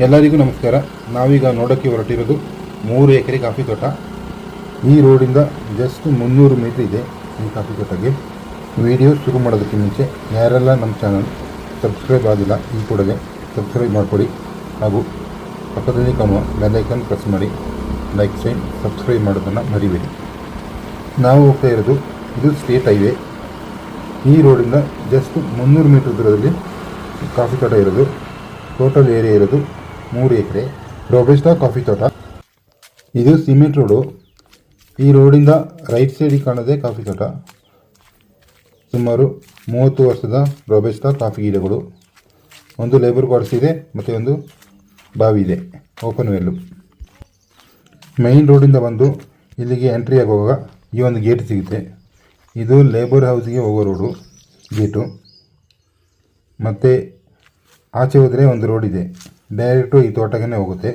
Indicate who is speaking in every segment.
Speaker 1: ಎಲ್ಲರಿಗೂ ನಮಸ್ಕಾರ. ನಾವೀಗ ನೋಡೋಕ್ಕೆ ಹೊರಟಿರೋದು 3 ಎಕರೆ ಕಾಫಿ ತೋಟ. ಈ ರೋಡಿಂದ ಜಸ್ಟ್ 300 ಮೀಟರ್ ಇದೆ ಈ ಕಾಫಿ ತೋಟಕ್ಕೆ. ವಿಡಿಯೋ ಶುರು ಮಾಡೋದಕ್ಕೆ ಮುಂಚೆ ಯಾರೆಲ್ಲ ನಮ್ಮ ಚಾನಲ್ ಸಬ್ಸ್ಕ್ರೈಬ್ ಆಗಿಲ್ಲ ಈ ಕೂಡಲೇ ಸಬ್ಸ್ಕ್ರೈಬ್ ಮಾಡಿಕೊಡಿ, ಹಾಗೂ ಪಕ್ಕದಲ್ಲಿ ಕಾಣುವ ಬೆಲ್ ಐಕಾನ್ ಪ್ರೆಸ್ ಮಾಡಿ ಲೈಕ್ ಶೇರ್ ಸಬ್ಸ್ಕ್ರೈಬ್ ಮಾಡೋದನ್ನು ಮರಿಬೇಡಿ. ನಾವು ಹೋಗ್ತಾ ಇರೋದು ಇದು ಸ್ಟೇಟ್ ಹೈವೇ. ಈ ರೋಡಿಂದ ಜಸ್ಟ್ 300 ಮೀಟರ್ ದೂರದಲ್ಲಿ ಕಾಫಿ ತೋಟ ಇರೋದು. ಟೋಟಲ್ ಏರಿಯಾ ಇರೋದು 3 ಎಕರೆ. ರೋಬಸ್ಟಾ ಕಾಫಿ ತೋಟ. ಇದು ಸಿಮೆಂಟ್ ರೋಡು. ಈ ರೋಡಿಂದ ರೈಟ್ ಸೈಡಿಗೆ ಕಾಣೋದೇ ಕಾಫಿ ತೋಟ. ಸುಮಾರು 30 ವರ್ಷದ ರೋಬಸ್ಟಾ ಕಾಫಿ ಗಿಡಗಳು. ಒಂದು ಲೇಬರ್ ಕ್ವಾರ್ಟರ್ಸ್ ಇದೆ ಮತ್ತು ಒಂದು ಬಾವಿ ಇದೆ, ಓಪನ್ ವೆಲ್ಲು. ಮೈನ್ ರೋಡಿಂದ ಬಂದು ಇಲ್ಲಿಗೆ ಎಂಟ್ರಿ ಆಗುವಾಗ ಈ ಒಂದು ಗೇಟ್ ಸಿಗುತ್ತೆ. ಇದು ಲೇಬರ್ ಹೌಸ್ಗೆ ಹೋಗೋ ರೋಡು ಗೇಟು. ಮತ್ತು ಆಚೆ ಹೋದರೆ ಒಂದು ರೋಡ್ ಇದೆ, ಡೈರೆಕ್ಟು ಈ ತೋಟಕ್ಕೆ ಹೋಗುತ್ತೆ.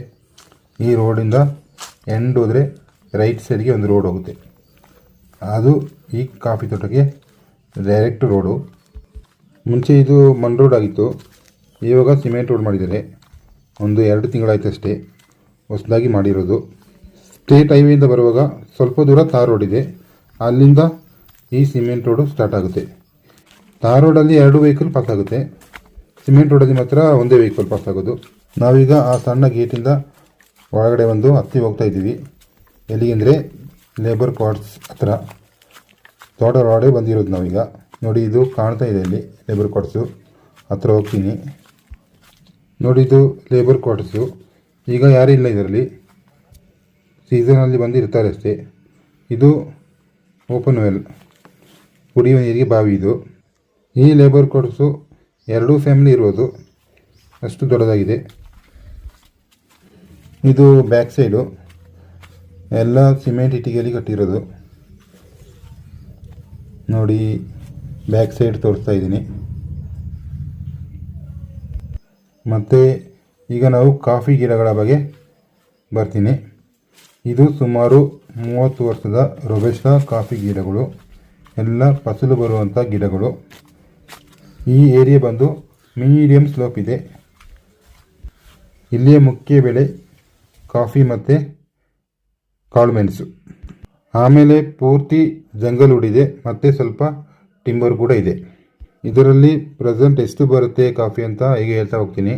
Speaker 1: ಈ ರೋಡಿಂದ ಎಂಡ್ ಹೋದರೆ ರೈಟ್ ಸೈಡ್ಗೆ ಒಂದು ರೋಡ್ ಹೋಗುತ್ತೆ, ಅದು ಈ ಕಾಫಿ ತೋಟಕ್ಕೆ ಡೈರೆಕ್ಟ್ ರೋಡು. ಮುಂಚೆ ಇದು ಮಣ್ ರೋಡ್ ಆಗಿತ್ತು, ಇವಾಗ ಸಿಮೆಂಟ್ ರೋಡ್ ಮಾಡಿದ್ದಾರೆ. ಒಂದು 2 ತಿಂಗಳಾಯ್ತು ಅಷ್ಟೇ ಹೊಸದಾಗಿ ಮಾಡಿರೋದು. ಸ್ಟೇಟ್ ಹೈವೇಯಿಂದ ಬರುವಾಗ ಸ್ವಲ್ಪ ದೂರ ತಾರ್ ರೋಡ್ ಇದೆ, ಅಲ್ಲಿಂದ ಈ ಸಿಮೆಂಟ್ ರೋಡು ಸ್ಟಾರ್ಟ್ ಆಗುತ್ತೆ. ತಾರ್ ರೋಡಲ್ಲಿ 2 ವೆಹಿಕಲ್ ಪಾಸ್ ಆಗುತ್ತೆ, ಸಿಮೆಂಟ್ ರೋಡಲ್ಲಿ ಮಾತ್ರ ಒಂದೇ ವೆಹಿಕಲ್ ಪಾಸ್ ಆಗೋದು. ನಾವೀಗ ಆ ಸಣ್ಣ ಗೇಟಿಂದ ಒಳಗಡೆ ಒಂದು ಹತ್ತಿ ಹೋಗ್ತಾ ಇದ್ದೀವಿ. ಎಲ್ಲಿಗೆಂದರೆ ಲೇಬರ್ ಕ್ವಾರ್ಟರ್ಸ್ ಹತ್ರ. ತೋಟ ಒಳಗಡೆ ಬಂದಿರೋದು ನಾವೀಗ. ನೋಡಿ, ಇದು ಕಾಣ್ತಾ ಇದೆ ಇಲ್ಲಿ ಲೇಬರ್ ಕ್ವಾರ್ಟರ್ಸು. ಹತ್ರ ಹೋಗ್ತೀನಿ ನೋಡಿ, ಇದು ಲೇಬರ್ ಕ್ವಾರ್ಟರ್ಸು. ಈಗ ಯಾರೂ ಇಲ್ಲ ಇದರಲ್ಲಿ, ಸೀಸನಲ್ಲಿ ಬಂದಿರ್ತಾರೆ ಅಷ್ಟೇ. ಇದು ಓಪನ್ ವೆಲ್, ಕುಡಿಯುವ ನೀರಿಗೆ ಬಾವಿ ಇದು. ಈ ಲೇಬರ್ ಕ್ವಾರ್ಟರ್ಸು 2 ಫ್ಯಾಮಿಲಿ ಇರೋದು, ಅಷ್ಟು ದೊಡ್ಡದಾಗಿದೆ. ಇದು ಬ್ಯಾಕ್ ಸೈಡು ಎಲ್ಲ ಸಿಮೆಂಟ್ ಇಟ್ಟಿಗೆಯಲ್ಲಿ ಕಟ್ಟಿರೋದು. ನೋಡಿ, ಬ್ಯಾಕ್ ಸೈಡ್ ತೋರಿಸ್ತಾ ಇದ್ದೀನಿ. ಮತ್ತು ಈಗ ನಾವು ಕಾಫಿ ಗಿಡಗಳ ಬಗ್ಗೆ ಬರ್ತೀನಿ. ಇದು ಸುಮಾರು 30 ವರ್ಷದ ರೋಬಸ್ಟಾ ಕಾಫಿ ಗಿಡಗಳು, ಎಲ್ಲ ಫಸಲು ಬರುವಂಥ ಗಿಡಗಳು. ಈ ಏರಿಯಾ ಬಂದು ಮೀಡಿಯಮ್ ಸ್ಲೋಪ್ ಇದೆ. ಇಲ್ಲಿಯ ಮುಖ್ಯ ಬೆಳೆ ಕಾಫಿ ಮತ್ತು ಕಾಳುಮೆಣಸು. ಆಮೇಲೆ ಪೂರ್ತಿ ಜಂಗಲ್ ಉಡಿದೆ ಮತ್ತು ಸ್ವಲ್ಪ ಟಿಂಬರ್ ಕೂಡ ಇದೆ. ಇದರಲ್ಲಿ ಪ್ರೆಸೆಂಟ್ ಎಷ್ಟು ಬರುತ್ತೆ ಕಾಫಿ ಅಂತ ಈಗ ಹೇಳ್ತಾ ಹೋಗ್ತೀನಿ.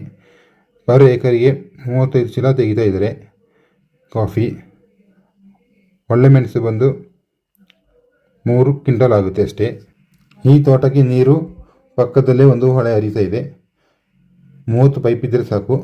Speaker 1: ಪರ್ ಏಕರಿಗೆ 35 ಚೀಲ ತೆಗಿತಾ ಇದ್ದಾರೆ ಕಾಫಿ. ಒಳ್ಳೆ ಮೆಣಸು ಬಂದು 3 ಕ್ವಿಂಟಲ್ ಆಗುತ್ತೆ ಅಷ್ಟೇ. ಈ ತೋಟಕ್ಕೆ ನೀರು ಪಕ್ಕದಲ್ಲೇ ಒಂದು ಹೊಳೆ ಹರಿತಾ ಇದೆ. 30 ಪೈಪ್ ಇದ್ದರೆ ಸಾಕು.